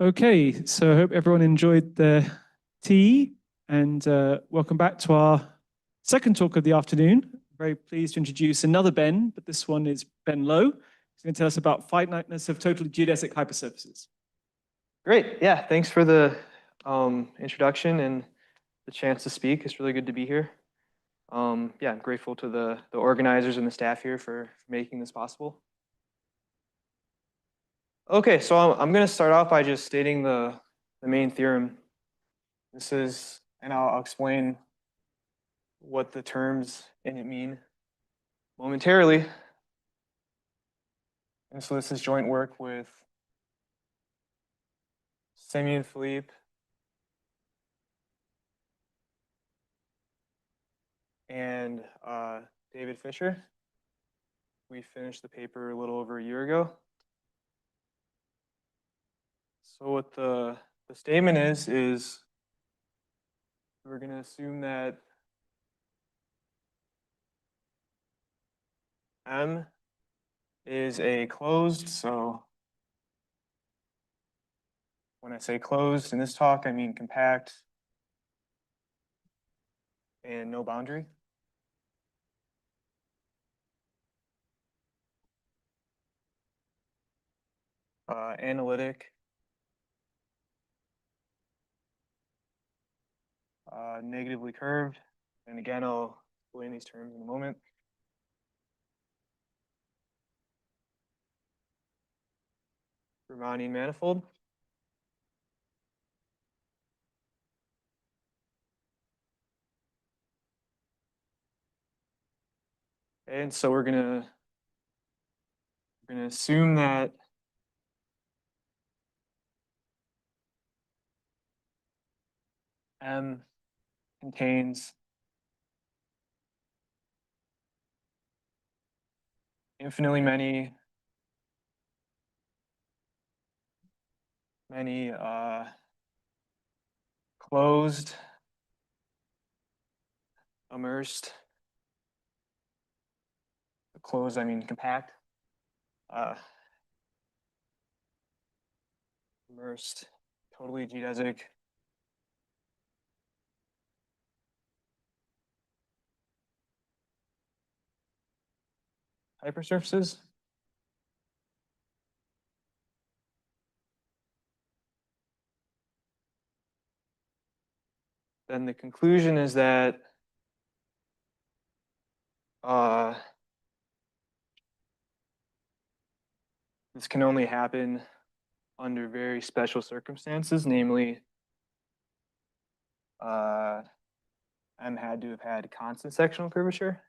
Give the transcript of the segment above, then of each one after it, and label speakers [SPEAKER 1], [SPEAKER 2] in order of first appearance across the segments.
[SPEAKER 1] Okay, so I hope everyone enjoyed their tea and welcome back to our second talk of the afternoon. Very pleased to introduce another Ben, but this one is Ben Lowe. He's going to tell us about finiteness of totally geodesic hypersurfaces.
[SPEAKER 2] Great, yeah, thanks for the introduction and the chance to speak. It's really good to be here. Yeah, I'm grateful to the organizers and the staff here for making this possible. Okay, so I'm going to start off by just stating the main theorem. This is, and I'll explain what the terms in it mean momentarily. And so this is joint work with Simeon Philippe and David Fisher. We finished the paper a little over a year ago. So what the statement is we're going to assume that M is a closed, so when I say closed in this talk, I mean compact and no boundary. Analytic, negatively curved, and again, I'll explain these terms in a moment. Ramanujan manifold. And so we're gonna assume that M contains infinitely many closed, immersed, closed, I mean compact, immersed, totally geodesic, hypersurfaces. Then the conclusion is that this can only happen under very special circumstances, namely M had to have had constant sectional curvature.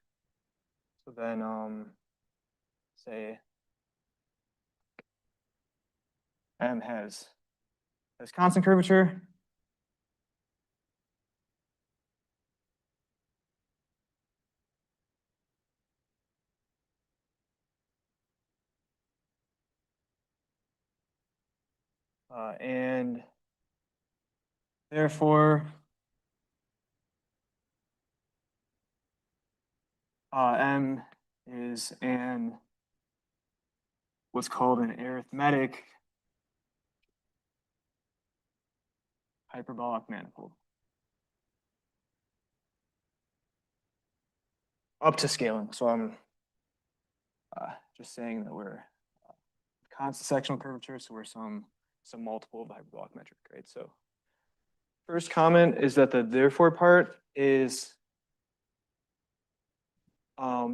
[SPEAKER 2] So then say M has constant curvature. And therefore, M is what's called an arithmetic hyperbolic manifold. Up to scaling. So I'm just saying that we're constant sectional curvature, so we're some multiple of the hyperbolic metric, right? So first comment is that the therefore part is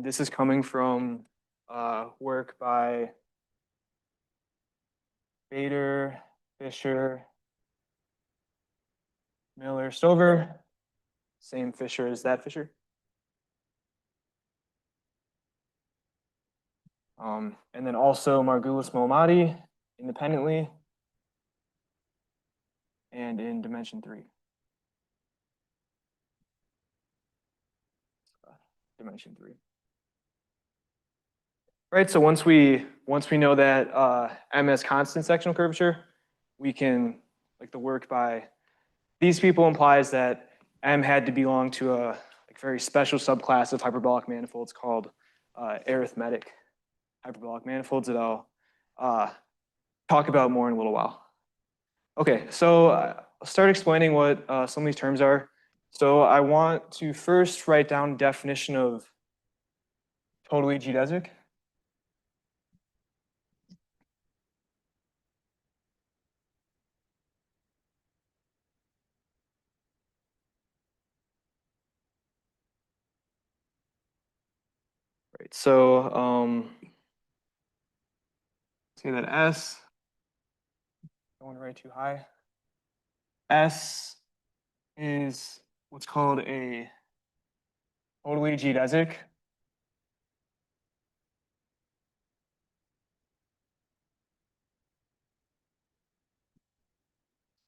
[SPEAKER 2] this is coming from work by Bader, Fisher, Miller, Stover, same Fisher as that Fisher. And then also Margulis Mohammadi independently and in dimension 3. Dimension 3. Right, so once we know that M has constant sectional curvature, we can, like the work by these people implies that M had to belong to a very special subclass of hyperbolic manifolds called arithmetic hyperbolic manifolds that I'll talk about more in a little while. Okay, so I'll start explaining what some of these terms are. So I want to first write down definition of totally geodesic. Right, so say that S, don't want to write too high. S is what's called a totally geodesic.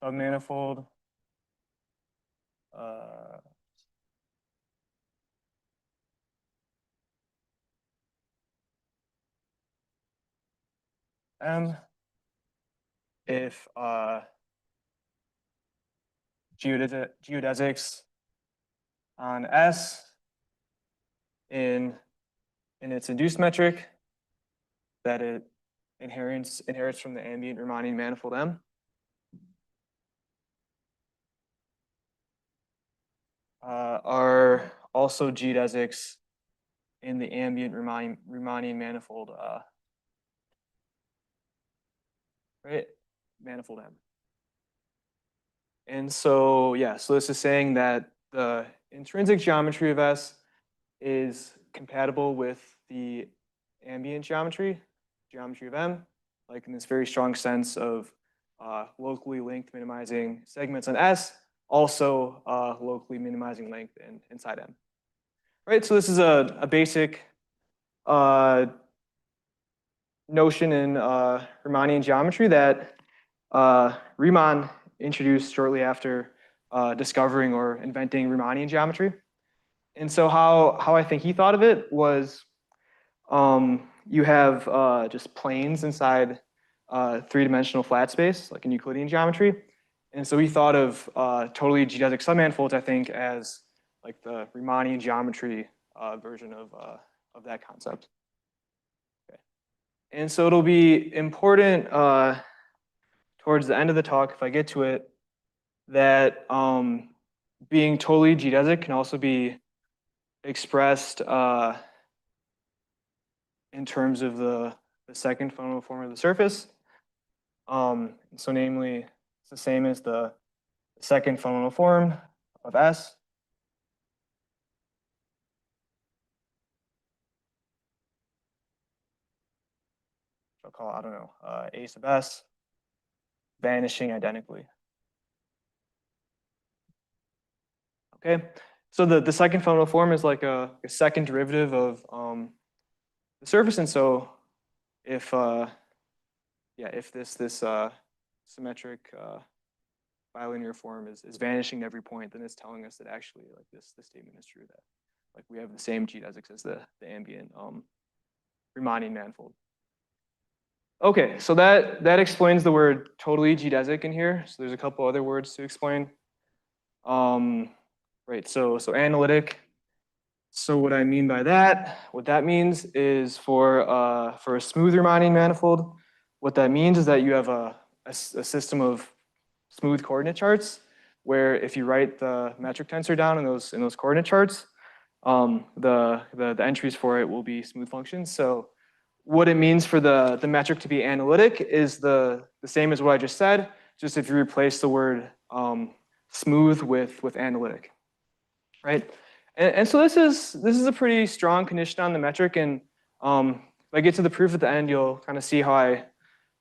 [SPEAKER 2] Submanifold. M if geodesics on S in its induced metric that it inherits from the ambient Riemannian manifold M. Are also geodesics in the ambient Riemannian manifold, right? Manifold M. And so, yeah, so this is saying that the intrinsic geometry of S is compatible with the ambient geometry of M, like in this very strong sense of locally linked minimizing segments on S, also locally minimizing length inside M. Right, so this is a basic notion in Riemannian geometry that Riemann introduced shortly after discovering or inventing Riemannian geometry. And so how I think he thought of it was you have just planes inside three-dimensional flat space, like in Euclidean geometry. And so he thought of totally geodesic submanifolds, I think, as like the Riemannian geometry version of that concept. Okay. And so it'll be important towards the end of the talk, if I get to it, that being totally geodesic can also be expressed in terms of the second fundamental form of the surface. So namely, it's the same as the second fundamental form of S. I'll call, I don't know, A sub S, vanishing identically. Okay, so the second fundamental form is like a second derivative of the surface, and so if if this symmetric bilinear form is vanishing at every point, then it's telling us that actually like this statement is true, that like we have the same geodesics as the ambient Riemannian manifold. Okay, so that explains the word totally geodesic in here. So there's a couple other words to explain. Right, so analytic. So what I mean by that, what that means is for a smooth Riemannian manifold, what that means is that you have a system of smooth coordinate charts where if you write the metric tensor down in those coordinate charts, the entries for it will be smooth functions. So what it means for the metric to be analytic is the same as what I just said, just if you replace the word smooth with analytic, right? And so this is a pretty strong condition on the metric, and if I get to the proof at the end, you'll kind of see how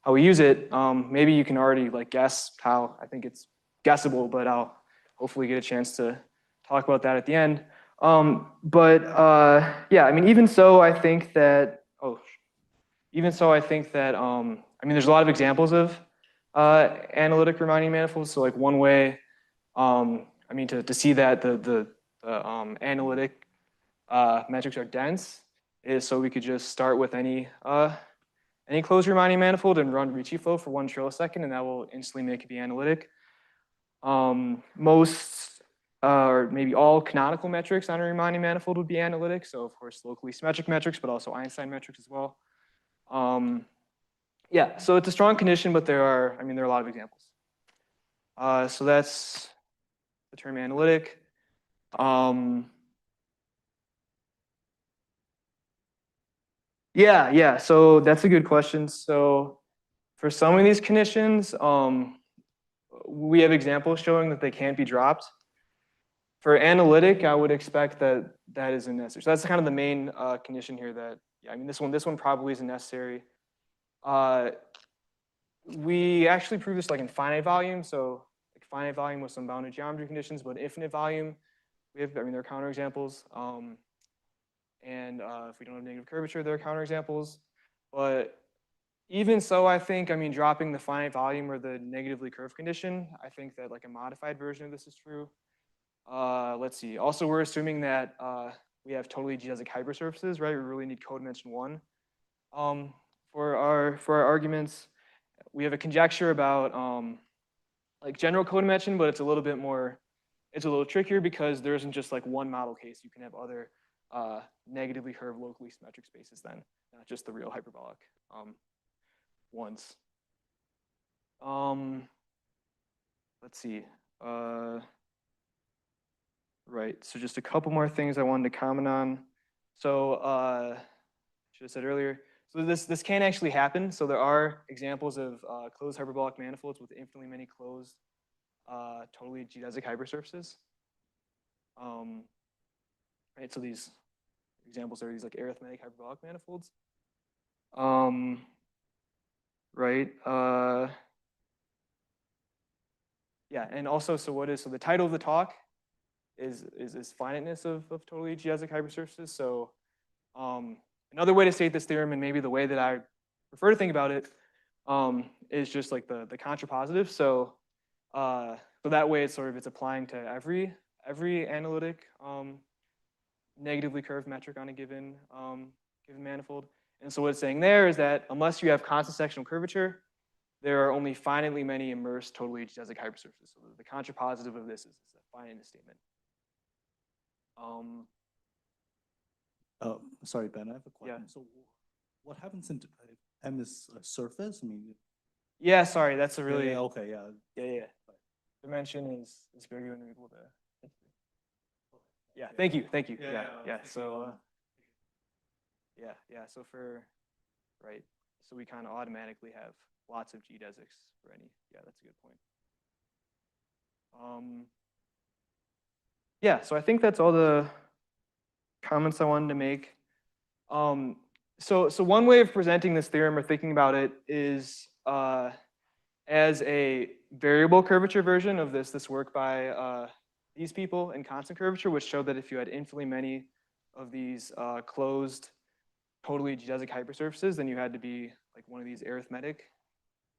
[SPEAKER 2] we use it. Maybe you can already like guess how I think it's guessable, but I'll hopefully get a chance to talk about that at the end. Yeah, I mean, even so, I think that I mean, there's a lot of examples of analytic Riemannian manifolds. So like one way, I mean, to see that the analytic metrics are dense is so we could just start with any closed Riemannian manifold and run Ricci flow for 1 trillisecond, and that will instantly make it be analytic. Most or maybe all canonical metrics on a Riemannian manifold would be analytic. So of course, locally symmetric metrics, but also Einstein metrics as well. Yeah, so it's a strong condition, but there are a lot of examples. So that's the term analytic. Yeah. So that's a good question. So for some of these conditions, we have examples showing that they can't be dropped. For analytic, I would expect that that isn't necessary. So that's kind of the main condition here. That yeah, I mean this one probably isn't necessary. We actually proved this like in finite volume. So like finite volume with some bounded geometry conditions, but infinite volume, there are counterexamples. And if we don't have negative curvature, there are counterexamples. But even so, I think, dropping the finite volume or the negatively curved condition, I think that like a modified version of this is true. Let's see. Also, we're assuming that we have totally geodesic hypersurfaces, right? We really need codimension 1 for our arguments. We have a conjecture about like general codimension, but it's a little bit more, it's a little trickier because there isn't just like one model case. You can have other negatively curved locally symmetric spaces then, not just the real hyperbolic ones. Let's see. Right, so just a couple more things I wanted to comment on. So should have said earlier, so this can actually happen. So there are examples of closed hyperbolic manifolds with infinitely many closed totally geodesic hypersurfaces. Right, so these examples are these like arithmetic hyperbolic manifolds. Right. Yeah, and also, so the title of the talk is finiteness of totally geodesic hypersurfaces. So another way to state this theorem, and maybe the way that I prefer to think about it, is just like the contrapositive. So so that way it's applying to every analytic negatively curved metric on a given manifold. And so what it's saying there is that unless you have constant sectional curvature, there are only finitely many immersed totally geodesic hypersurfaces. So the contrapositive of this is a finiteness statement.
[SPEAKER 3] Sorry, Ben, I have a question.
[SPEAKER 2] Yeah.
[SPEAKER 3] So what happens in M is a surface? I mean,
[SPEAKER 2] yeah, sorry, that's a really
[SPEAKER 3] okay, yeah.
[SPEAKER 2] Yeah. Dimension is bigger than or equal to. Yeah, thank you. Yeah. So yeah. So for right, so we kind of automatically have lots of geodesics for any. Yeah, that's a good point. Yeah, so I think that's all the comments I wanted to make. So one way of presenting this theorem or thinking about it is as a variable curvature version of this work by these people in constant curvature, which showed that if you had infinitely many of these closed, totally geodesic hypersurfaces, then you had to be like one of these arithmetic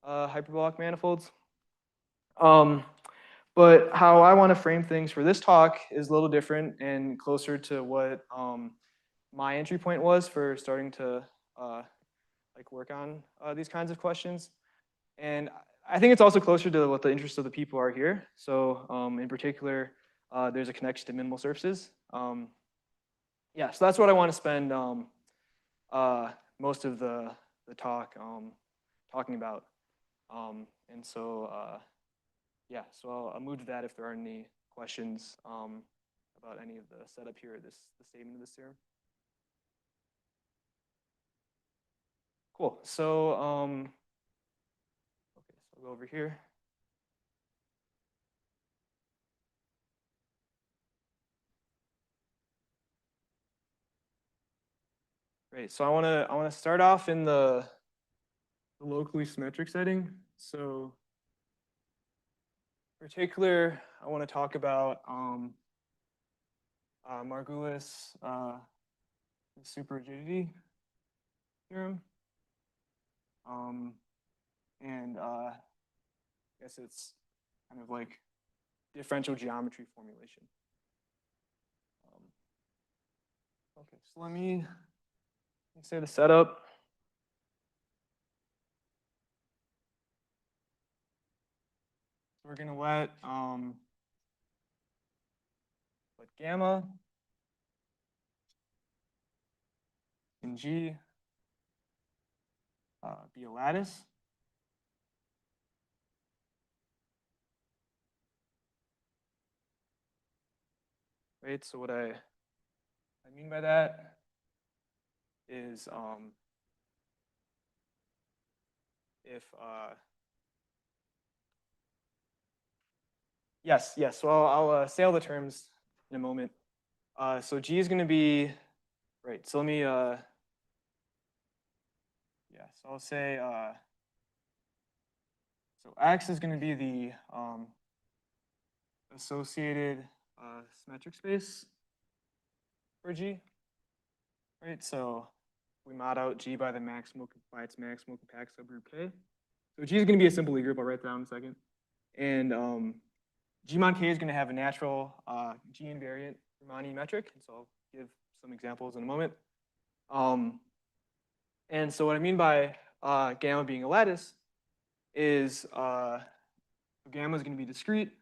[SPEAKER 2] hyperbolic manifolds. But how I want to frame things for this talk is a little different and closer to what my entry point was for starting to like work on these kinds of questions. And I think it's also closer to what the interests of the people are here. So in particular, there's a connection to minimal surfaces. Yeah, so that's what I want to spend most of the talk talking about. And so yeah, so I'll move to that if there are any questions about any of the setup here, the statement of this theorem. Cool. So okay, so I'll go over here. Great. So I want to start off in the locally symmetric setting. So in particular, I want to talk about Margulis superrigidity theorem. And I guess it's kind of like differential geometry formulation. Okay, so let me say the setup. So we're going to let gamma in G be a lattice. right? So what I mean by that is if yes, so I'll say all the terms in a moment. So G is going to be right. So let me so I'll say so X is going to be the associated symmetric space for G, right? So we mod out G by its maximal compact subgroup K. So G is going to be a simple Lie group. I'll write that down in a second. And G mod K is going to have a natural G invariant Riemannian metric. And so I'll give some examples in a moment. And so what I mean by gamma being a lattice is gamma is going to be discrete,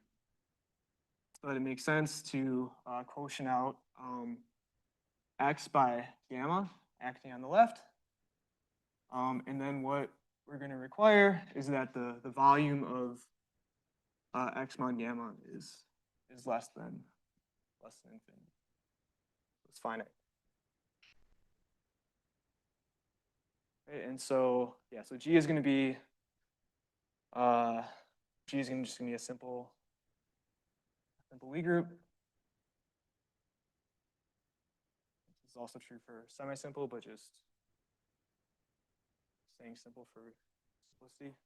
[SPEAKER 2] so that it makes sense to quotient out X by gamma acting on the left. And then what we're going to require is that the volume of X mod gamma is less than infinity. It's finite. Right, and so yeah, so G is going to be just going to be a simple Lie group. This is also true for semi-simple, but just saying simple for simplicity.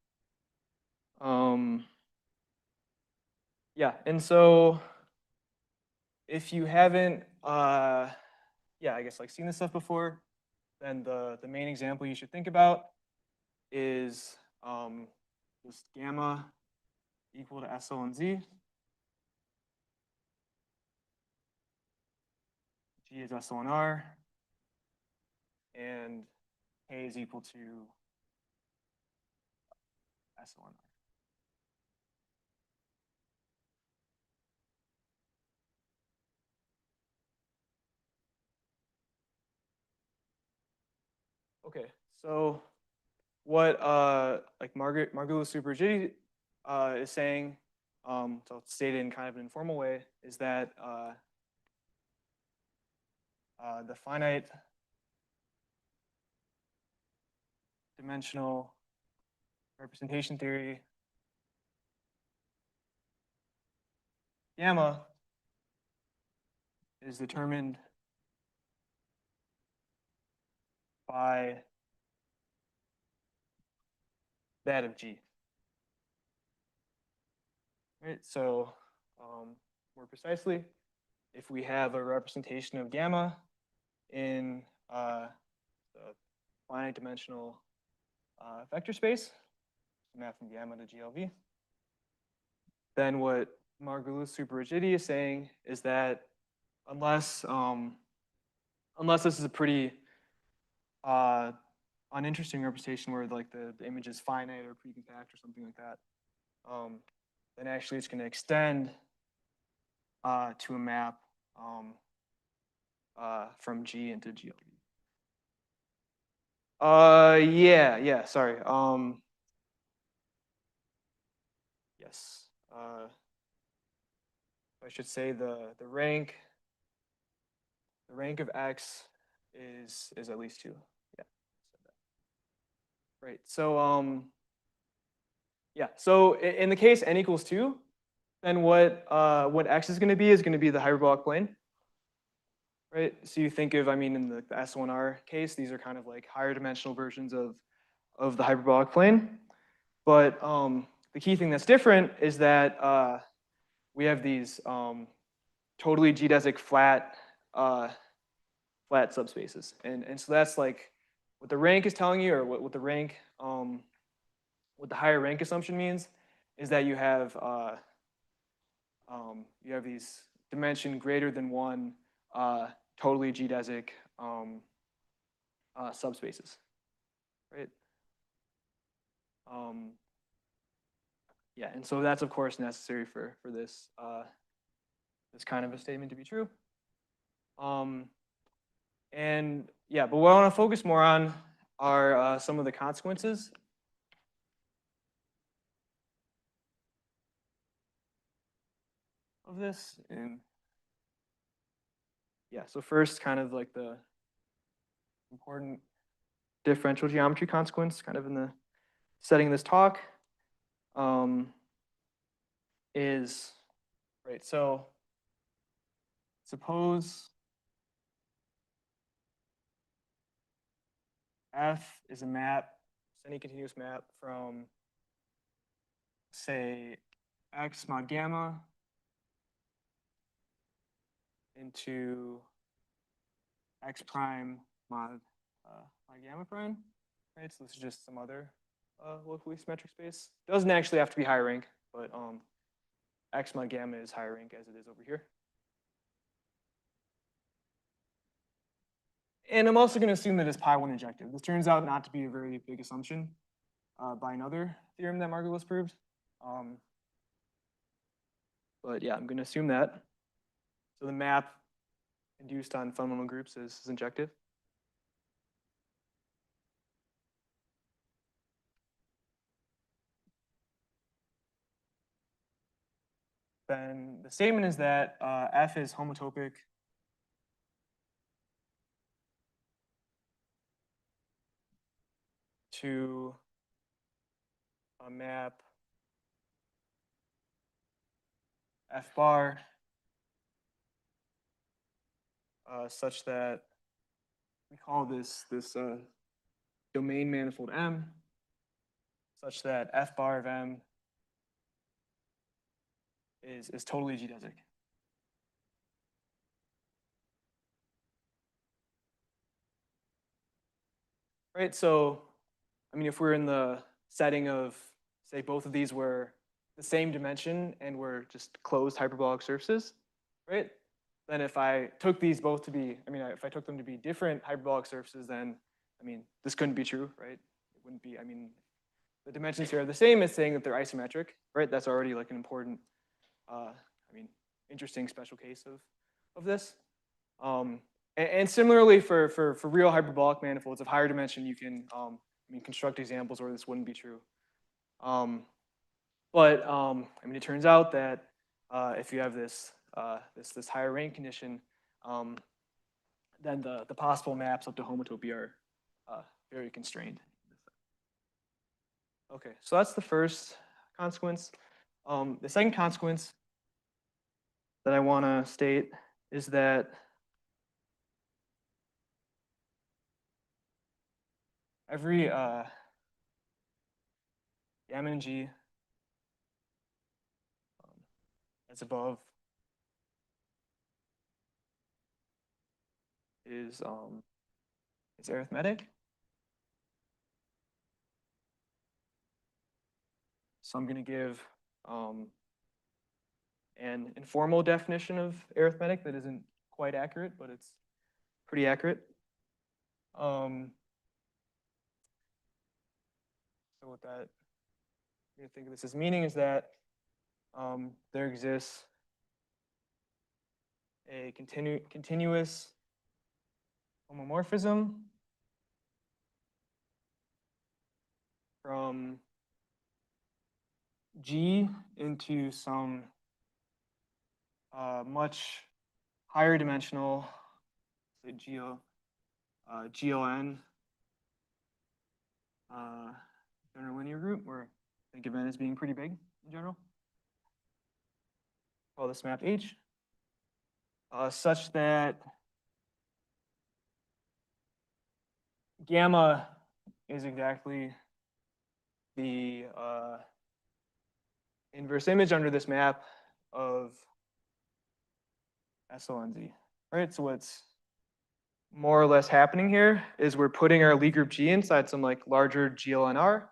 [SPEAKER 2] Yeah, and so if you haven't, I guess like seen this stuff before, then the main example you should think about is just gamma equal to S ln Z. G is S ln R, and K is equal to S ln R. Okay, so what like Margulis Supergiddy is saying, so stated in kind of an informal way, is that the finite dimensional representation theory gamma is determined by that of G. Right, so more precisely, if we have a representation of gamma in the finite dimensional vector space, map from gamma to GLV, then what Margulis Superrigidi is saying is that unless this is a pretty uninteresting representation where like the image is finite or pre-compact or something like that, then actually it's going to extend to a map from G into GLV. Yeah, sorry. Yes. I should say the rank of X is at least 2. Yeah. Right. So yeah. So in the case n equals 2, then what X is going to be the hyperbolic plane. Right. So you think of, I mean, in the S1R case, these are kind of like higher dimensional versions of the hyperbolic plane. But the key thing that's different is that we have these totally geodesic flat subspaces, and so that's like what the rank is telling you, or what the rank, what the higher rank assumption means, is that you have these dimension greater than 1 totally geodesic subspaces, right? Yeah, and so that's of course necessary for this this kind of a statement to be true. And yeah, but what I want to focus more on are some of the consequences of this. And yeah, so first kind of like the important differential geometry consequence kind of in the setting of this talk is, right, so suppose F is a map, semi-continuous map from, say, X mod gamma into X prime mod gamma prime, right? So this is just some other locally symmetric space. Doesn't actually have to be high rank, but X mod gamma is high rank as it is over here. And I'm also going to assume that it's pi1 injective. This turns out not to be a very big assumption by another theorem that Margulis proved. But yeah, I'm going to assume that. So the map induced on fundamental groups is injective. Then the statement is that F is homotopic to a map F bar such that we call this domain manifold M, such that F bar of M is totally geodesic. Right, so, I mean, if we're in the setting of, say, both of these were the same dimension and were just closed hyperbolic surfaces, right? Then if I took these both to be, I mean, if I took them to be different hyperbolic surfaces, then, I mean, this couldn't be true, right? It wouldn't be, I mean, the dimensions here are the same as saying that they're isometric, right? That's already like an important, I mean, interesting special case of this. And similarly for real hyperbolic manifolds of higher dimension, you can I mean, construct examples where this wouldn't be true. I mean, it turns out that if you have this this higher rank condition, then the possible maps up to homotopy are very constrained. Okay, so that's the first consequence. The second consequence that I want to state is that every gamma and G that's above is arithmetic. So I'm going to give an informal definition of arithmetic that isn't quite accurate, but it's pretty accurate. So what that you think of this as meaning is that there exists a continuous homomorphism from G into some much higher dimensional, say GON general linear group, where think of n as being pretty big in general. Call this map H, such that gamma is exactly the inverse image under this map of SLNZ, right? So what's more or less happening here is we're putting our Lie group G inside some like larger GLNR,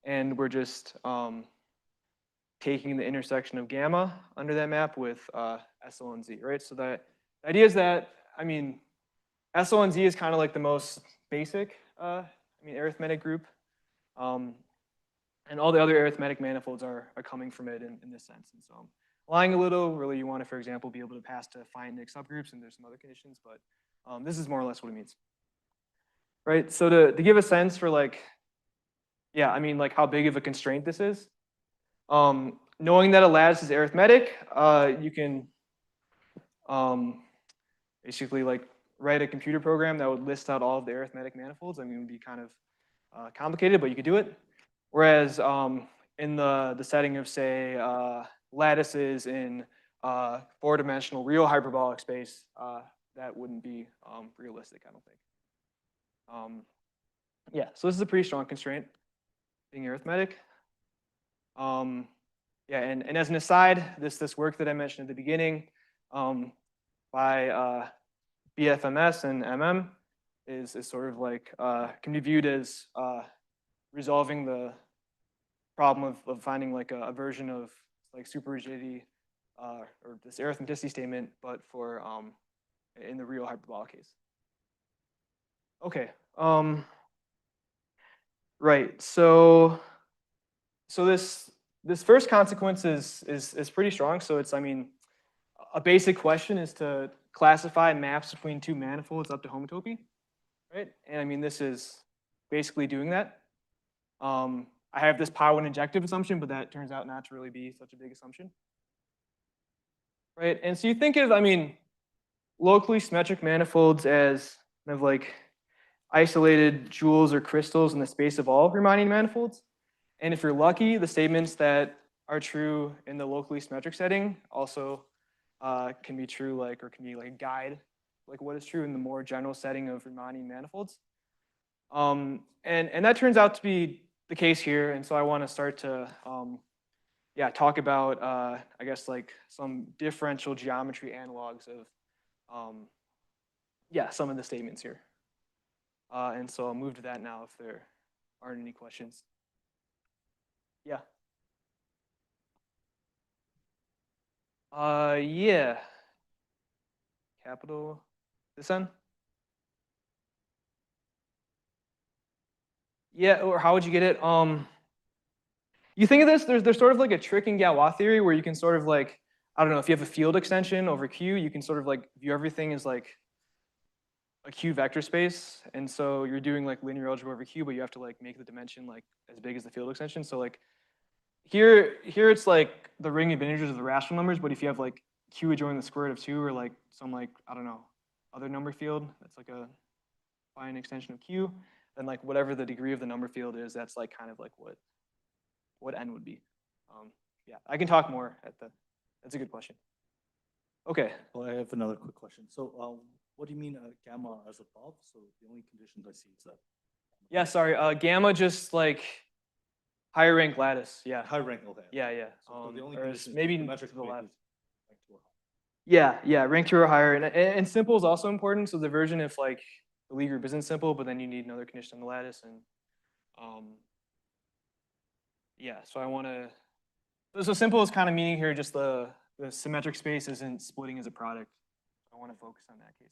[SPEAKER 2] and we're just taking the intersection of gamma under that map with SLNZ, right? So the idea is that, I mean, SLNZ is kind of like the most basic, arithmetic group. And all the other arithmetic manifolds are coming from it in this sense. And so lying a little, really you want to, for example, be able to pass to finite subgroups, and there's some other conditions, but this is more or less what it means. Right, so to give a sense for like, yeah, I mean like how big of a constraint this is, knowing that a lattice is arithmetic, you can basically like write a computer program that would list out all of the arithmetic manifolds. I mean, it would be kind of complicated, but you could do it. Whereas in the setting of, say, lattices in 4-dimensional real hyperbolic space, that wouldn't be realistic, I don't think. Yeah, so this is a pretty strong constraint, being arithmetic. Yeah, and as an aside, this work that I mentioned at the beginning by BFMS and MM is sort of like, can be viewed as resolving the problem of finding like a version of like superrigidity or this arithmeticity statement, but for in the real hyperbolic case. Okay. Right. So this first consequence is pretty strong. So it's, I mean, a basic question is to classify maps between two manifolds up to homotopy, right? And I mean, this is basically doing that. I have this pi1 injective assumption, but that turns out not to really be such a big assumption, right? And so you think of, I mean, locally symmetric manifolds as kind of like isolated jewels or crystals in the space of all Riemannian manifolds. And if you're lucky, the statements that are true in the locally symmetric setting also can be true, like, or can be like a guide, like what is true in the more general setting of Riemannian manifolds. And that turns out to be the case here. And so I want to start to, yeah, talk about, I guess, like some differential geometry analogs of, yeah, some of the statements here. And so I'll move to that now if there aren't any questions. Yeah. Yeah. Capital, this one? Yeah, or how would you get it? You think of this, there's sort of like a trick in Galois theory where you can sort of like, I don't know, if you have a field extension over Q, you can sort of like view everything as like a Q vector space. And so you're doing like linear algebra over Q, but you have to like make the dimension like as big as the field extension. So like here it's like the ring of integers of the rational numbers, but if you have like Q adjoining the square root of 2 or like some like, I don't know, other number field, that's like a fine extension of Q, then like whatever the degree of the number field is, that's like kind of like what n would be. Yeah, I can talk more at the, that's a good question. Okay.
[SPEAKER 3] Well, I have another quick question. So what do you mean gamma as above? So the only conditions I see is that.
[SPEAKER 2] Yeah, sorry, gamma just like higher rank lattice, yeah.
[SPEAKER 3] High rank, okay.
[SPEAKER 2] Yeah, yeah.
[SPEAKER 3] So the only
[SPEAKER 2] Or
[SPEAKER 3] condition is
[SPEAKER 2] maybe
[SPEAKER 3] symmetric
[SPEAKER 2] to the
[SPEAKER 3] weight
[SPEAKER 2] left.
[SPEAKER 3] is rank 2 or higher.
[SPEAKER 2] Yeah, yeah, rank 2 or higher. And simple is also important. So the version if like the Lie group isn't simple, but then you need another condition on the lattice. And yeah, so I want to, so simple is kind of meaning here just the symmetric space isn't splitting as a product. I want to focus on that case.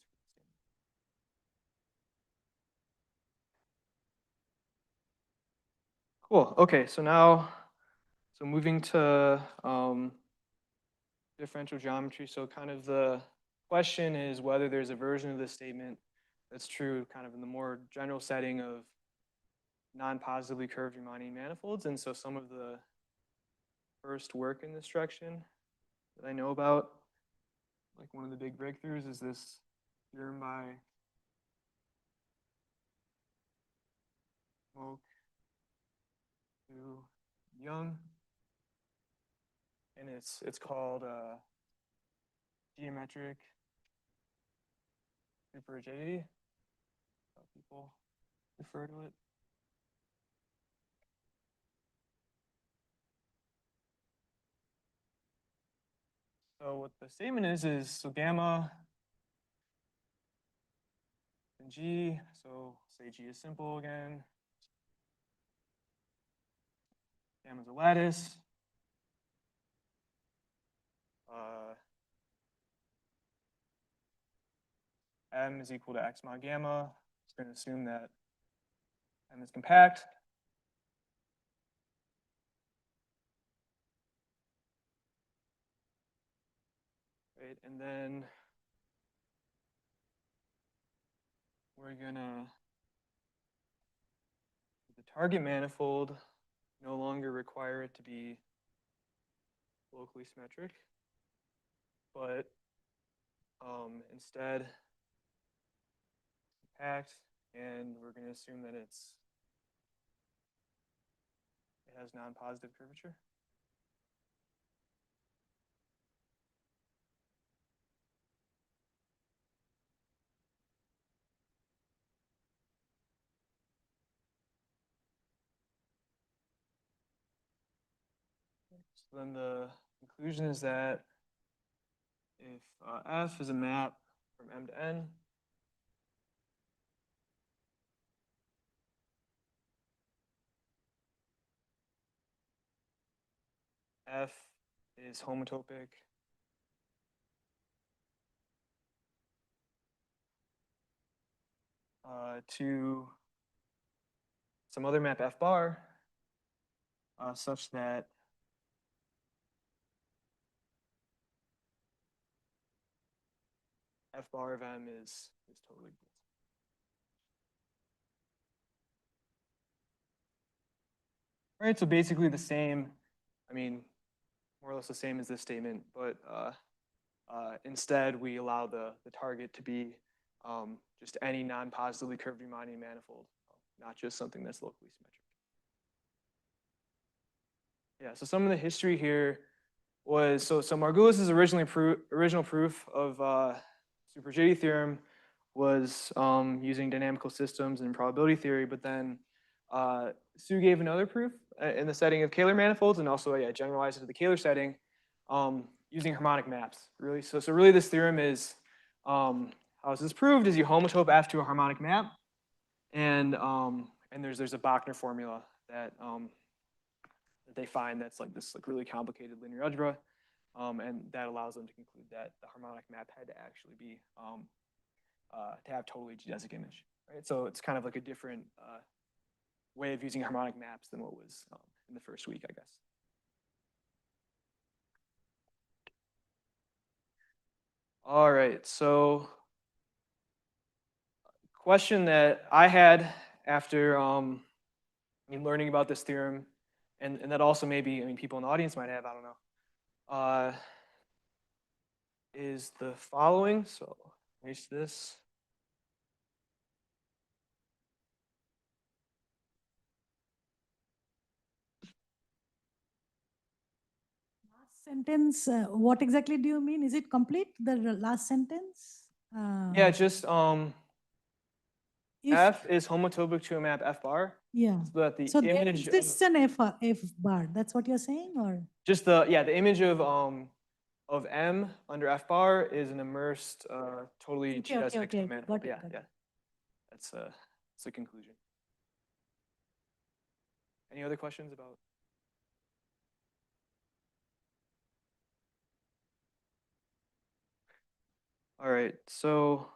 [SPEAKER 2] Cool, okay, so now, so moving to differential geometry. So kind of the question is whether there's a version of this statement that's true kind of in the more general setting of non-positively curved Riemannian manifolds. And so some of the first work in this direction that I know about, like one of the big breakthroughs is this theorem by Lowe to Ouyang. And it's called geometric superrigidity. People refer to it. So what the statement is so gamma and G, so say G is simple again. Gamma is a lattice. M is equal to X mod gamma. It's going to assume that M is compact. Right, and then we're gonna, the target manifold no longer require it to be locally symmetric, but instead compact, and we're going to assume that it has non-positive curvature. So then the conclusion is that if F is a map from M to N, F is homotopic to some other map F bar such that F bar of M is totally good. Right, so basically the same, I mean, more or less the same as this statement, but instead we allow the target to be just any non-positively curved Riemannian manifold, not just something that's locally symmetric. Yeah, so some of the history here was, so Margulis's original proof of super-rigidity theorem was using dynamical systems and probability theory, but then Su gave another proof in the setting of Kähler manifolds, and also generalized it to the Kähler setting using harmonic maps. Really, so really this theorem is how is this proved? Is you homotope F to a harmonic map, and there's a Bachner formula that that they find that's like this really complicated linear algebra, and that allows them to conclude that the harmonic map had to actually be to have totally geodesic image, right? So it's kind of like a different way of using harmonic maps than what was in the first week, I guess. All right, so question that I had after learning about this theorem, and that also maybe people in the audience might have, I don't know, is the following. So erase this.
[SPEAKER 4] Sentence, what exactly do you mean? Is it complete, the last sentence?
[SPEAKER 2] Yeah, just
[SPEAKER 4] if,
[SPEAKER 2] F is homotopic to a map F bar.
[SPEAKER 4] yeah.
[SPEAKER 2] So that the
[SPEAKER 4] So there
[SPEAKER 2] image
[SPEAKER 4] exists an F bar. That's what you're saying, or?
[SPEAKER 2] just the image of M under F bar is an immersed totally geodesic manifold.
[SPEAKER 4] Got it.
[SPEAKER 2] Yeah. That's the conclusion. Any other questions about? All right, so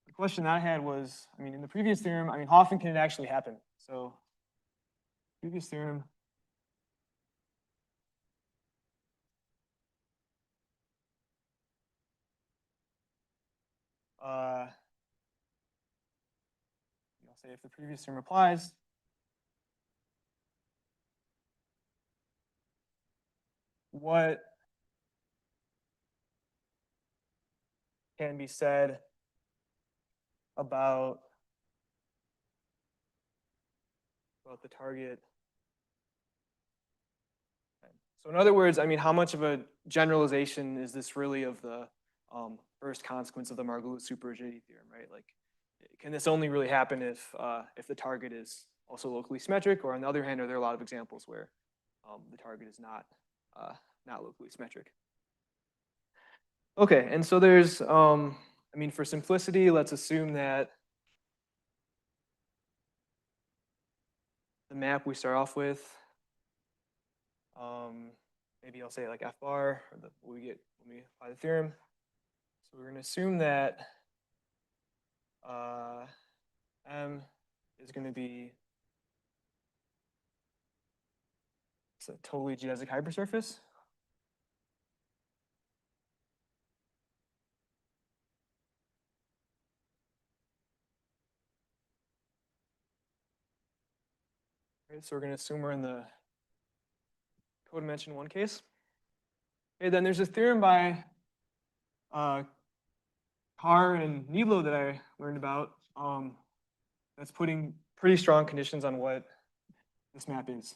[SPEAKER 2] the question I had was, in the previous theorem, how often can it actually happen? So previous theorem. I'll say if the previous theorem applies, what can be said about the target? So in other words, how much of a generalization is this really of the first consequence of the Margulis super-rigidity theorem, right? Like, can this only really happen if the target is also locally symmetric, or on the other hand, are there a lot of examples where the target is not locally symmetric? Okay, and so there's, for simplicity, let's assume that the map we start off with, maybe I'll say like F bar, or what we get when we apply the theorem. So we're going to assume that M is going to be a totally geodesic hypersurface. Right, so we're going to assume we're in the codimension 1 case. Okay, then there's a theorem by Carr and Nilo that I learned about, that's putting pretty strong conditions on what this map is.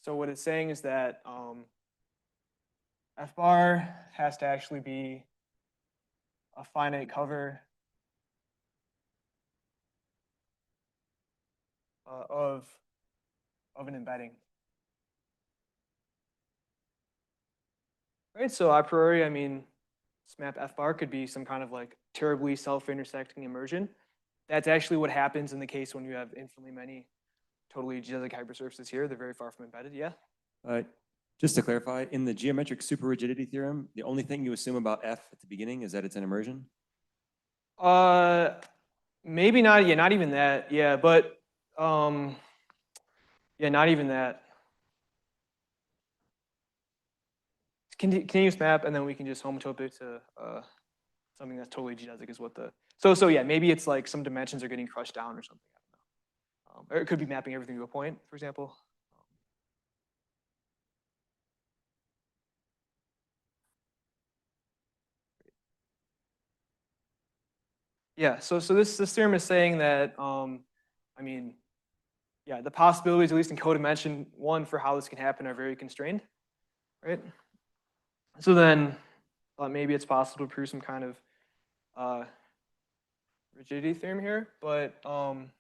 [SPEAKER 2] So what it's saying is that F bar has to actually be a finite cover of an embedding. Right, so a priori, I mean, this map F bar could be some kind of like terribly self-intersecting immersion. That's actually what happens in the case when you have infinitely many totally geodesic hypersurfaces here. They're very far from embedded, yeah?
[SPEAKER 5] Just to clarify, in the geometric superrigidity theorem, the only thing you assume about F at the beginning is that it's an immersion?
[SPEAKER 2] Maybe not, yeah, not even that, yeah, but yeah, not even that. Continuous map, and then we can just homotope it to something that's totally geodesic is what the, so yeah, maybe it's like some dimensions are getting crushed down or something, I don't know. Or it could be mapping everything to a point, for example. Yeah, so this theorem is saying that, I mean, yeah, the possibilities, at least in codimension 1, for how this can happen are very constrained, right? So then maybe it's possible to prove some kind of rigidity theorem here, but on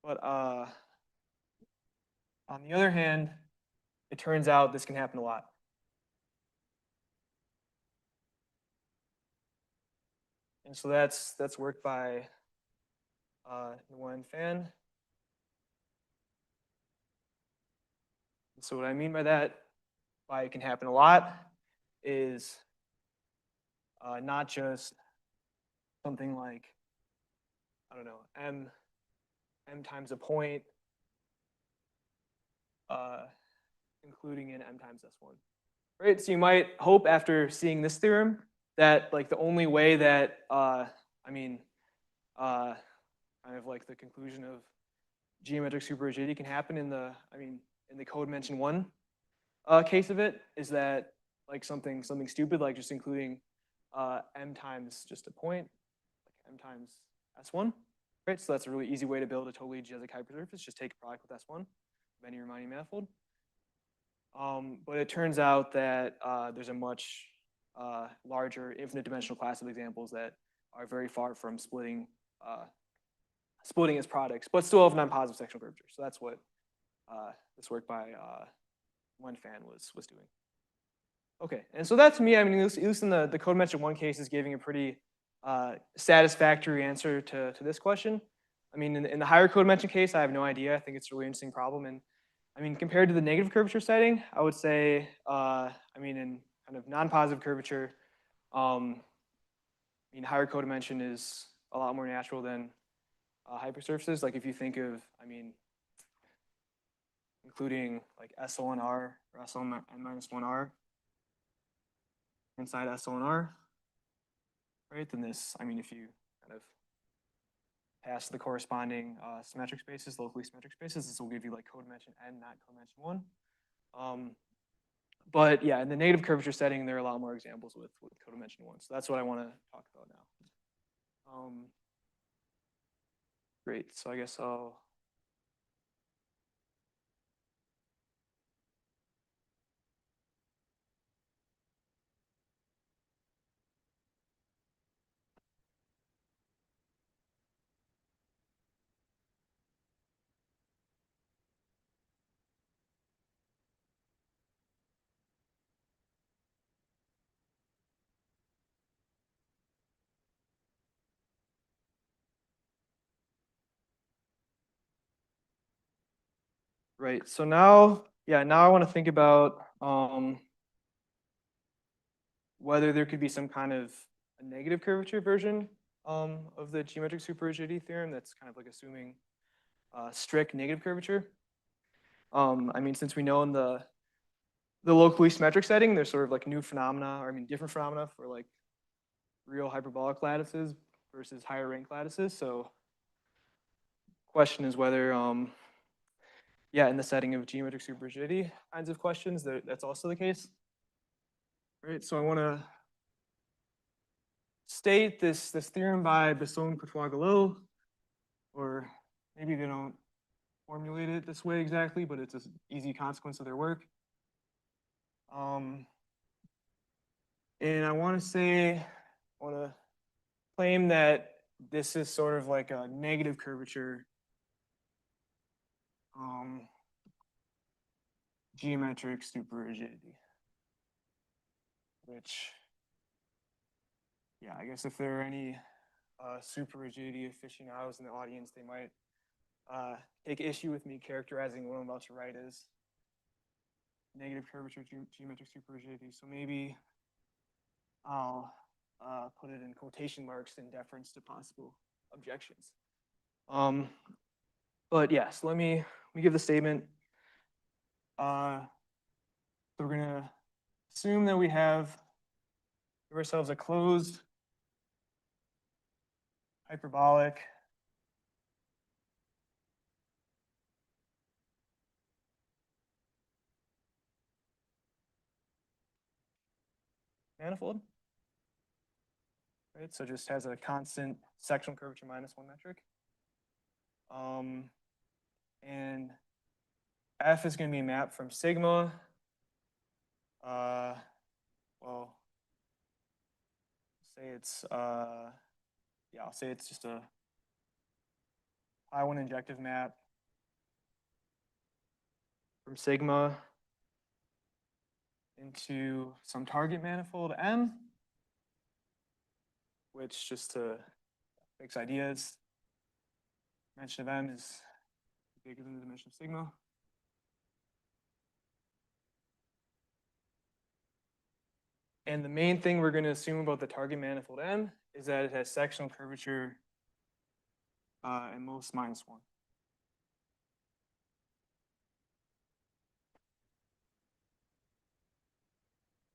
[SPEAKER 2] the other hand, it turns out this can happen a lot. And so that's work by Lowe and Fan. So what I mean by that, why it can happen a lot, is not just something like, I don't know, m times a point, including in m times s1. Right, so you might hope after seeing this theorem that like the only way that kind of like the conclusion of geometric superrigidity can happen in the in the code mention 1 case of it is that like something stupid like just including m times just a point, like m times s1. Right, so that's a really easy way to build a totally geodesic hypersurface. Just take a product with s1 of any Riemannian manifold. But it turns out that there's a much larger infinite dimensional class of examples that are very far from splitting as products, but still have non-positive sectional curvature. So that's what this work by Lowe and Fan was doing. Okay, and so that to me, I mean, at least in the code mention 1 case is giving a pretty satisfactory answer to this question. I mean, in the higher code mention case, I have no idea. I think it's a really interesting problem. And I mean, compared to the negative curvature setting, I would say, I mean, in kind of non-positive curvature, I mean, higher code dimension is a lot more natural than hypersurfaces. Like if you think of, I mean, including like SL1R or SL-1R inside SL1R, right? Then this, I mean, if you kind of pass the corresponding symmetric spaces, locally symmetric spaces, this will give you like code dimension n, not code dimension 1. But yeah, in the negative curvature setting, there are a lot more examples with code dimension 1. So that's what I want to talk about now. Great, so I guess I'll right. So now, yeah, now I want to think about whether there could be some kind of a negative curvature version of the geometric superrigidity theorem that's kind of like assuming strict negative curvature. I mean, since we know in the locally symmetric setting, there's sort of like new phenomena, or I mean, different phenomena for like real hyperbolic lattices versus higher rank lattices. So question is whether yeah, in the setting of geometric superrigidity kinds of questions, that's also the case. Right, so I want to state this theorem by Besson-Courtois-Lowe, or maybe they don't formulate it this way exactly, but it's an easy consequence of their work. And I want to claim that this is sort of like a negative curvature geometric superrigidity, which, yeah, I guess if there are any superrigidity aficionados in the audience, they might take issue with me characterizing what I'm about to write as negative curvature geometric superrigidity. So maybe I'll put it in quotation marks in deference to possible objections. But yes, let me give the statement. So we're gonna assume that we give ourselves a closed hyperbolic manifold. Right, so it just has a constant sectional curvature -1 metric. And F is going to be mapped from sigma. Well, say it's yeah, I'll say it's just a I1 injective map from sigma into some target manifold M, which, just to fix ideas, dimension of M is bigger than the dimension of sigma. And the main thing we're going to assume about the target manifold M is that it has sectional curvature at most -1.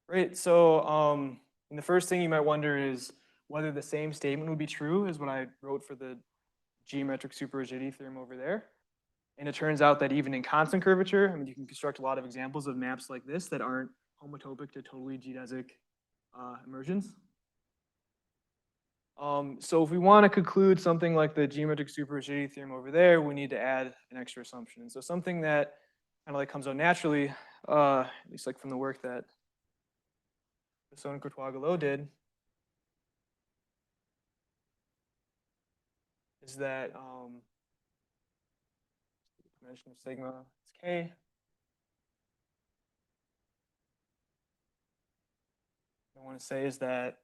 [SPEAKER 2] Right, so and the first thing you might wonder is whether the same statement would be true as what I wrote for the geometric superrigidity theorem over there. And it turns out that even in constant curvature, I mean, you can construct a lot of examples of maps like this that aren't homotopic to totally geodesic immersions. So if we want to conclude something like the geometric superrigidity theorem over there, we need to add an extra assumption. And so something that kind of like comes out naturally, at least like from the work that Besson-Courtois-Lowe did, is that dimension of sigma is k. What I want to say is that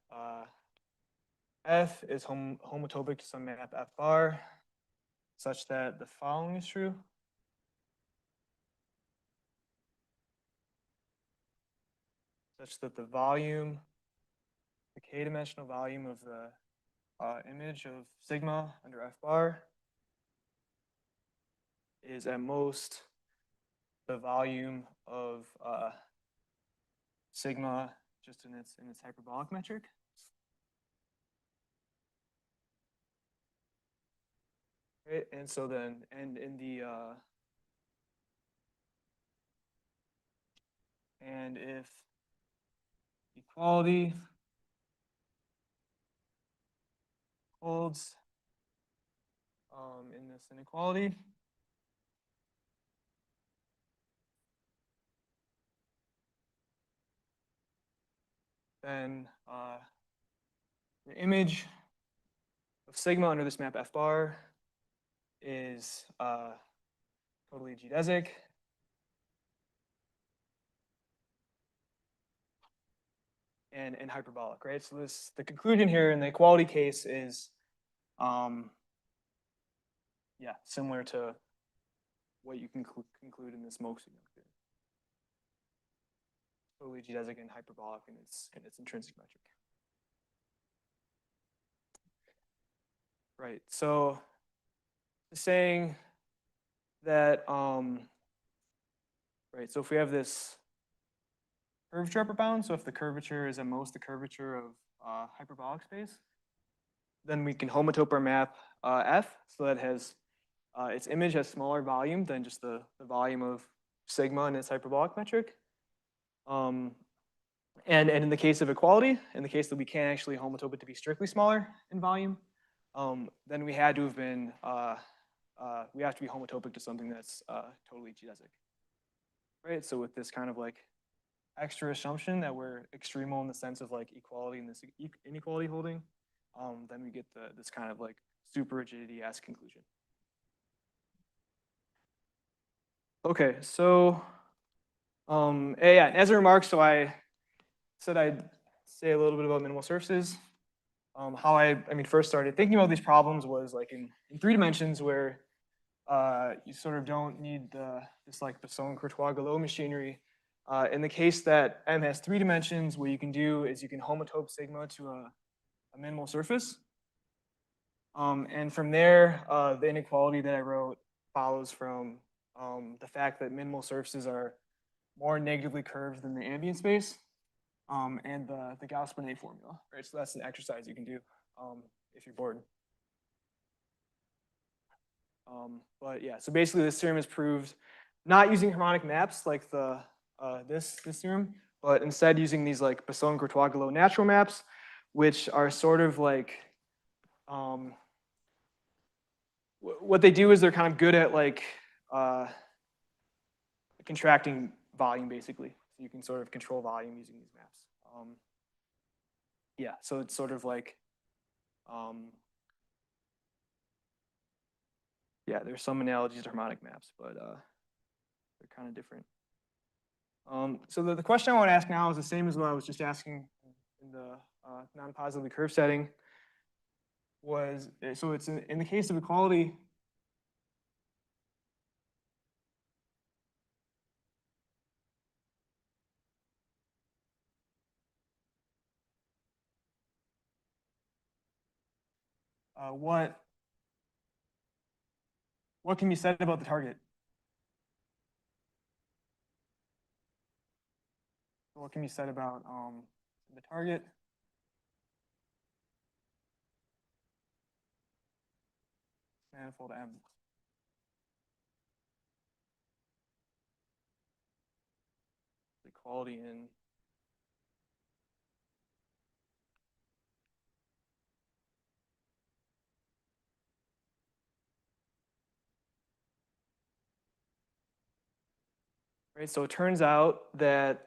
[SPEAKER 2] F is homotopic to some map F bar, such that the following is true. Such that the volume, the k-dimensional volume of the image of sigma under F bar is at most the volume of sigma just in its hyperbolic metric. Right, and so then, and in the and if equality holds in this inequality, then the image of sigma under this map F bar is totally geodesic. And hyperbolic, right? So the conclusion here in the equality case is yeah, similar to what you can conclude in this Moog signal theory. Totally geodesic and hyperbolic in its intrinsic metric. Right. So saying that right, so if we have this curvature upper bound, so if the curvature is at most the curvature of hyperbolic space, then we can homotope our map F, so that has its image has smaller volume than just the volume of sigma in its hyperbolic metric. And in the case of equality, in the case that we can't actually homotope it to be strictly smaller in volume, then we had to have been, we have to be homotopic to something that's totally geodesic. Right, so with this kind of like extra assumption that we're extremal in the sense of like equality and this inequality holding, then we get this kind of like super rigidity-esque conclusion. Okay, so yeah, as a remark, so I said I'd say a little bit about minimal surfaces. How I mean, first started thinking about these problems was like in 3 dimensions where you sort of don't need this like Poisson-Courtois-Lowe machinery. In the case that M has 3 dimensions, what you can do is you can homotope sigma to a minimal surface. And from there, the inequality that I wrote follows from the fact that minimal surfaces are more negatively curved than the ambient space, and the Gauss-Bonnet formula, right? So that's an exercise you can do if you're bored. But yeah, so basically this theorem is proved not using harmonic maps like this theorem, but instead using these like Poisson-Courtois-Lowe natural maps, which are sort of like what they do is they're kind of good at like contracting volume basically. So you can sort of control volume using these maps. Yeah, so it's sort of like yeah, there's some analogies to harmonic maps, but they're kind of different. So the question I want to ask now is the same as what I was just asking in the non-positively curved setting. So it's in the case of equality. What can be said about the target? What can be said about the target? Manifold M. Equality in right. So it turns out that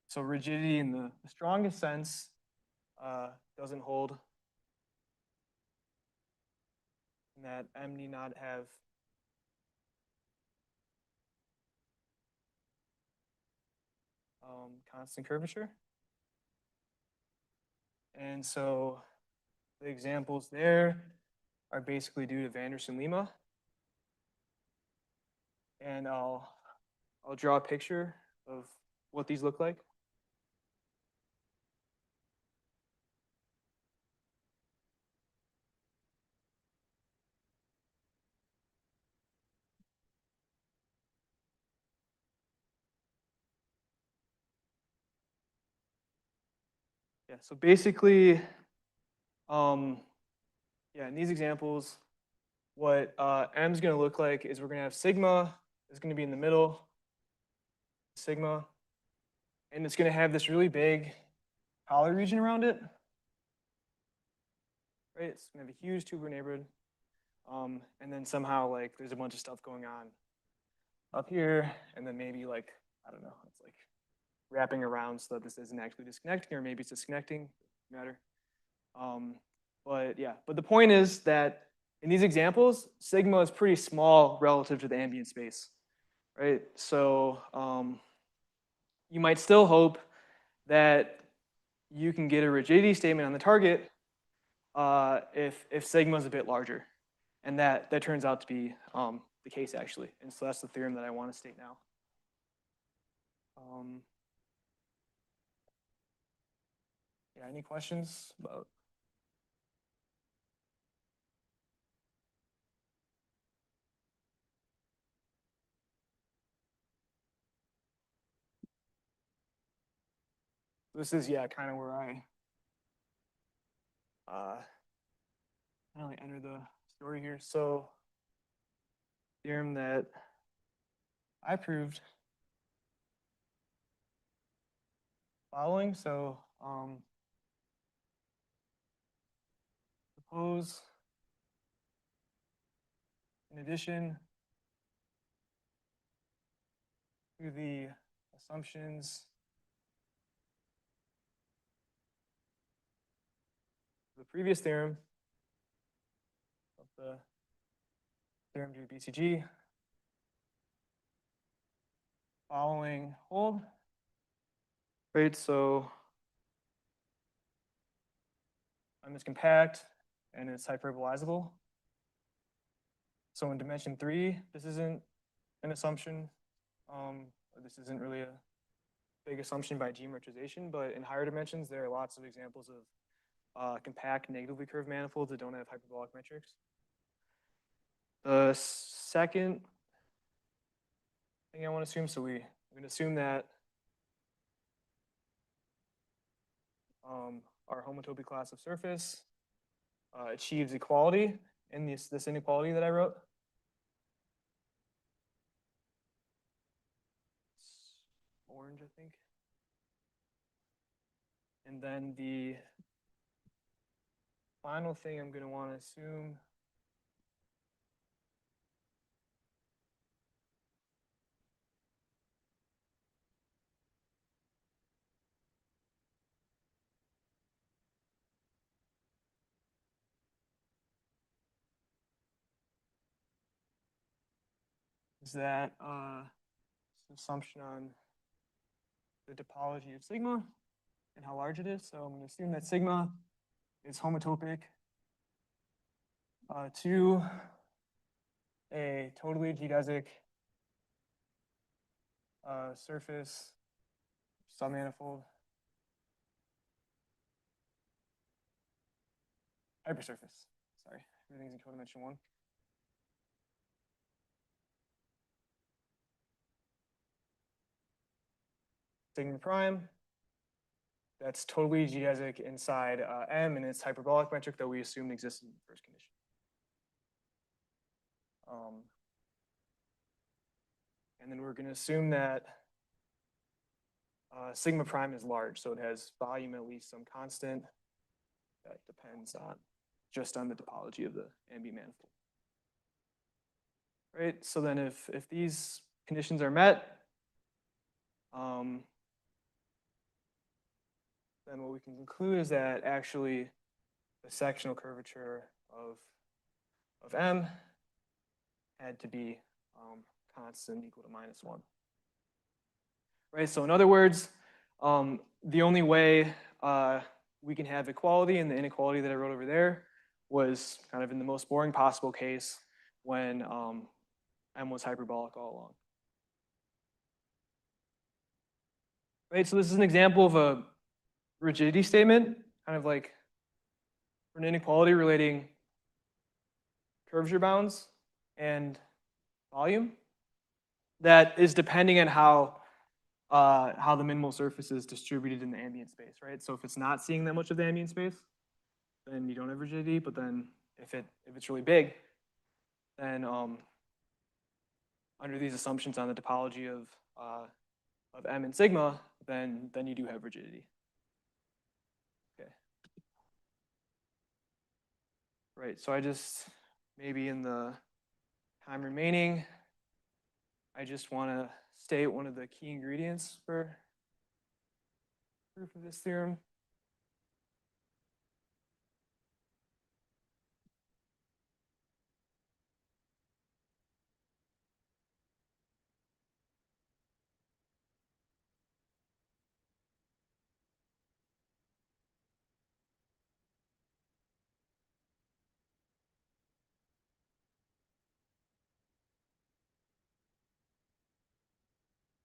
[SPEAKER 2] so rigidity in the strongest sense doesn't hold. And that M need not have constant curvature. And so the examples there are basically due to Vanderson-Lima. And I'll draw a picture of what these look like. Yeah, so basically, yeah, in these examples, what M is going to look like is we're going to have sigma is going to be in the middle, sigma, and it's going to have this really big collar region around it. Right, it's going to have a huge tubular neighborhood, and then somehow like there's a bunch of stuff going on up here, and then maybe like I don't know, it's like wrapping around so that this isn't actually disconnecting, or maybe it's disconnecting. Matter. But yeah, but the point is that in these examples, sigma is pretty small relative to the ambient space, right? So you might still hope that you can get a rigidity statement on the target if sigma is a bit larger, and that turns out to be the case actually, and so that's the theorem that I want to state now. Yeah, any questions about? This is, yeah, kind of where I kind of like enter the story here. So theorem that I proved following. So suppose in addition to the assumptions of the previous theorem of the theorem due to BCG, following hold. Right, so M is compact and it's hyperbolizable. So in dimension 3, this isn't an assumption. This isn't really a big assumption by geometrization, but in higher dimensions, there are lots of examples of compact negatively curved manifolds that don't have hyperbolic metrics. The second thing I want to assume, so we're going to assume that our homotopy class of surface achieves equality in this inequality that I wrote. It's orange, I think. And then the final thing I'm going to want to assume is that assumption on the topology of sigma and how large it is. So I'm going to assume that sigma is homotopic to a totally geodesic surface submanifold hypersurface. Sorry, everything's in codimension 1. Sigma prime, that's totally geodesic inside M, and it's hyperbolic metric that we assumed existed in the first condition. And then we're going to assume that sigma prime is large, so it has volume at least some constant that depends on just on the topology of the ambient manifold. Right, so then if these conditions are met, then what we can conclude is that actually the sectional curvature of M had to be constant equal to -1. Right, so in other words, the only way we can have equality in the inequality that I wrote over there was kind of in the most boring possible case when M was hyperbolic all along. Right, so this is an example of a rigidity statement, kind of like for an inequality relating curvature bounds and volume that is depending on how the minimal surface is distributed in the ambient space, right? So if it's not seeing that much of the ambient space, then you don't have rigidity. But then if it's really big, then under these assumptions on the topology of M and sigma, then you do have rigidity. Okay. Right. So I just maybe in the time remaining, I just want to state one of the key ingredients for proof of this theorem.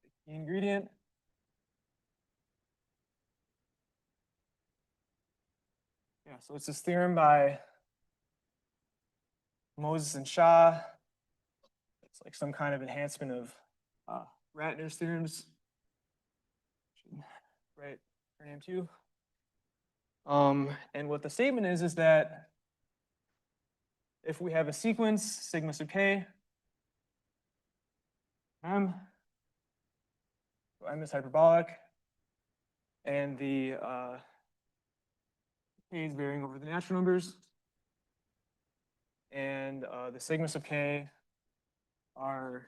[SPEAKER 2] The key ingredient so it's this theorem by Moses and Shah. It's like some kind of enhancement of Ratner's theorems. Right, for name 2. And what the statement is that if we have a sequence, sigma sub k, m is hyperbolic, and the k is varying over the natural numbers, and the sigma sub k are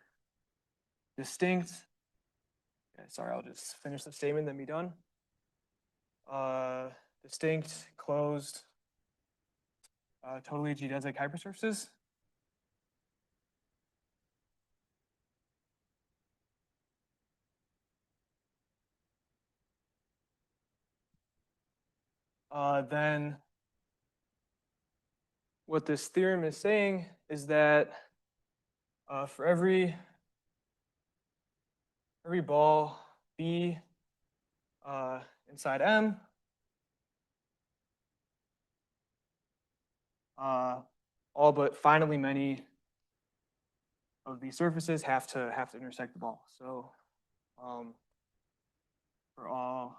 [SPEAKER 2] distinct. Yeah, sorry, I'll just finish the statement, then be done. Distinct, closed, totally geodesic hypersurfaces. Then what this theorem is saying is that for every ball B inside M, all but finitely many of these surfaces have to intersect the ball. So for all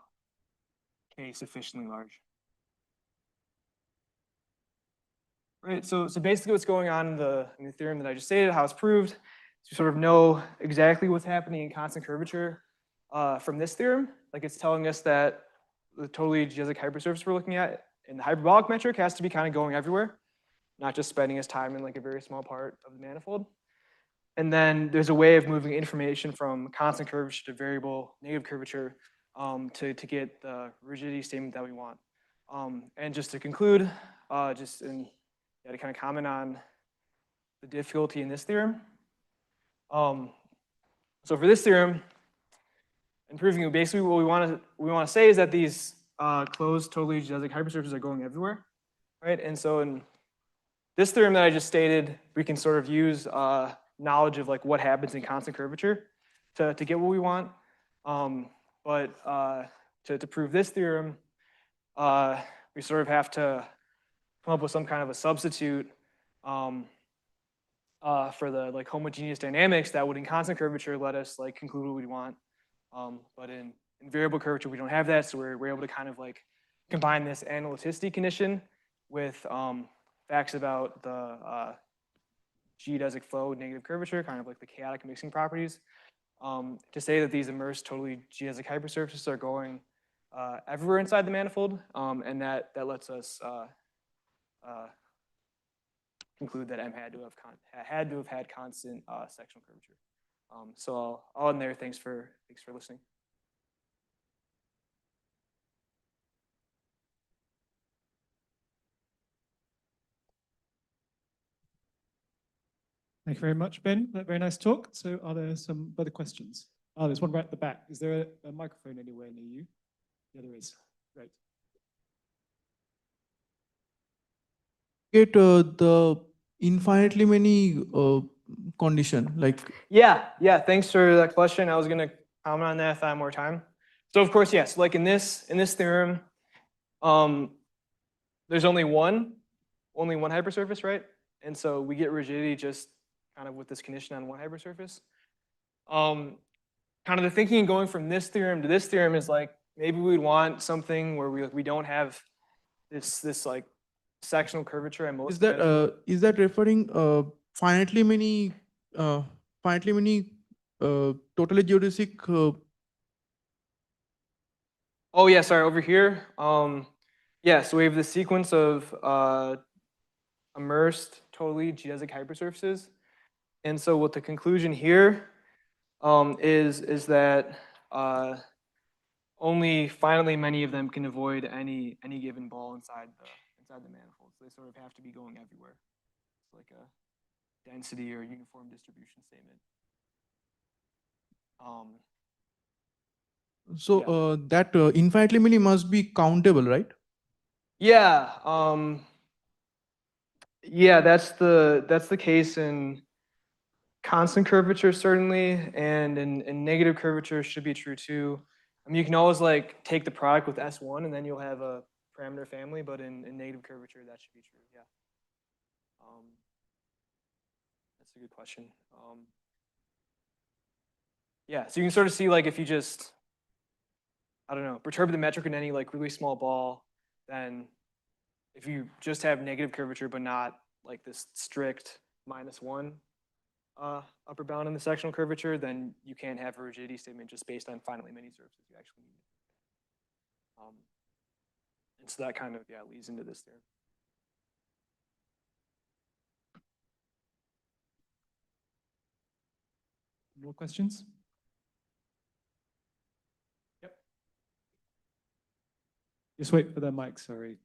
[SPEAKER 2] k sufficiently large. Right, so basically what's going on in the theorem that I just stated, how it's proved, to sort of know exactly what's happening in constant curvature from this theorem. Like it's telling us that the totally geodesic hypersurface we're looking at in the hyperbolic metric has to be kind of going everywhere, not just spending its time in like a very small part of the manifold. And then there's a way of moving information from constant curvature to variable negative curvature to get the rigidity statement that we want. And just to conclude, to kind of comment on the difficulty in this theorem. So for this theorem, in proving it, basically what we want to say is that these closed totally geodesic hypersurfaces are going everywhere, right? And so in this theorem that I just stated, we can sort of use knowledge of like what happens in constant curvature to get what we want. But to prove this theorem, we sort of have to come up with some kind of a substitute for the like homogeneous dynamics that would in constant curvature let us like conclude what we want. But in variable curvature, we don't have that, so we're able to kind of like combine this analyticity condition with facts about the geodesic flow negative curvature, kind of like the chaotic mixing properties, to say that these immersed totally geodesic hypersurfaces are going everywhere inside the manifold, and that lets us conclude that M had to have had constant sectional curvature. So I'll end there. Thanks for listening.
[SPEAKER 1] Thank you very much, Ben. That very nice talk. So are there some further questions? Oh, there's one right at the back. Is there a microphone anywhere near you? Yeah, there is. Great.
[SPEAKER 6] Get the infinitely many condition like
[SPEAKER 2] Yeah. Thanks for that question. I was gonna comment on that if I had more time. So of course, yes. Like in this theorem, there's only one hypersurface, right? And so we get rigidity just kind of with this condition on one hypersurface. Kind of the thinking going from this theorem to this theorem is like maybe we'd want something where we don't have this like sectional curvature and most.
[SPEAKER 6] is that referring finitely many totally geodesic
[SPEAKER 2] Oh yeah, sorry, over here. Yeah, so we have the sequence of immersed totally geodesic hypersurfaces. And so what the conclusion here is that only finitely many of them can avoid any given ball inside the manifold. So they sort of have to be going everywhere. It's like a density or uniform distribution statement.
[SPEAKER 6] So that infinitely many must be countable, right?
[SPEAKER 2] Yeah. Yeah, that's the case in constant curvature certainly, and in negative curvature should be true too. I mean, you can always like take the product with S1 and then you'll have a parameter family, but in negative curvature that should be true. Yeah. That's a good question. Yeah, so you can sort of see like if you just, I don't know, perturb the metric in any like really small ball, then if you just have negative curvature but not like this strict -1 upper bound in the sectional curvature, then you can't have a rigidity statement just based on finitely many surfaces you actually need. And so that kind of, yeah, leads into this theorem.
[SPEAKER 1] More questions? Yep. Just wait for the mic, sorry.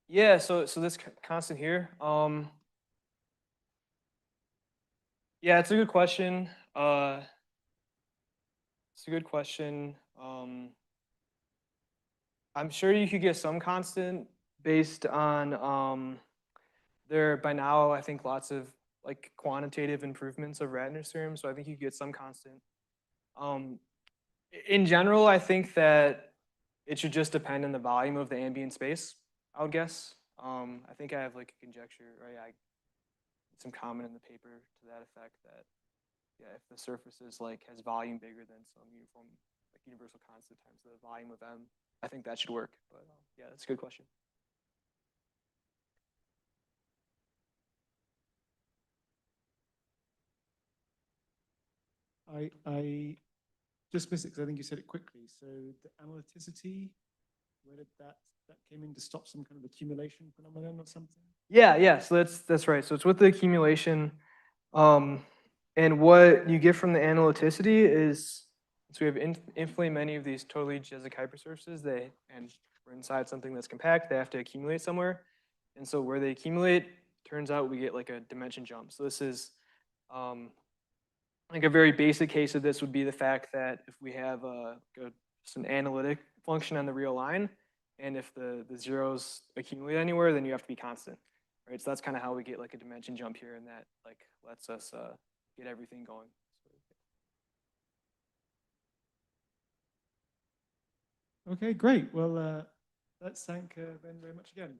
[SPEAKER 2] Yeah, so this constant here, yeah, it's a good question. It's a good question. I'm sure you could get some constant based on there by now, I think lots of like quantitative improvements of Ratner's theorem, so I think you could get some constant. In general, I think that it should just depend on the volume of the ambient space, I would guess. I think I have like a conjecture, right? Some comment in the paper to that effect that, yeah, if the surface is like has volume bigger than some uniform, like universal constant times the volume of M, I think that should work. But yeah, that's a good question.
[SPEAKER 1] I just missed it because I think you said it quickly. So the analyticity, where did that came in to stop some kind of accumulation phenomenon or something?
[SPEAKER 2] Yeah. So that's right. So it's with the accumulation, and what you get from the analyticity is, so we have infinitely many of these totally geodesic hypersurfaces. And we're inside something that's compact. They have to accumulate somewhere, and so where they accumulate, turns out we get like a dimension jump. So this is like a very basic case of this would be the fact that if we have just an analytic function on the real line, and if the zeros accumulate anywhere, then you have to be constant, right? So that's kind of how we get like a dimension jump here, and that like lets us get everything going.
[SPEAKER 1] Okay, great. Well, let's thank Ben very much again.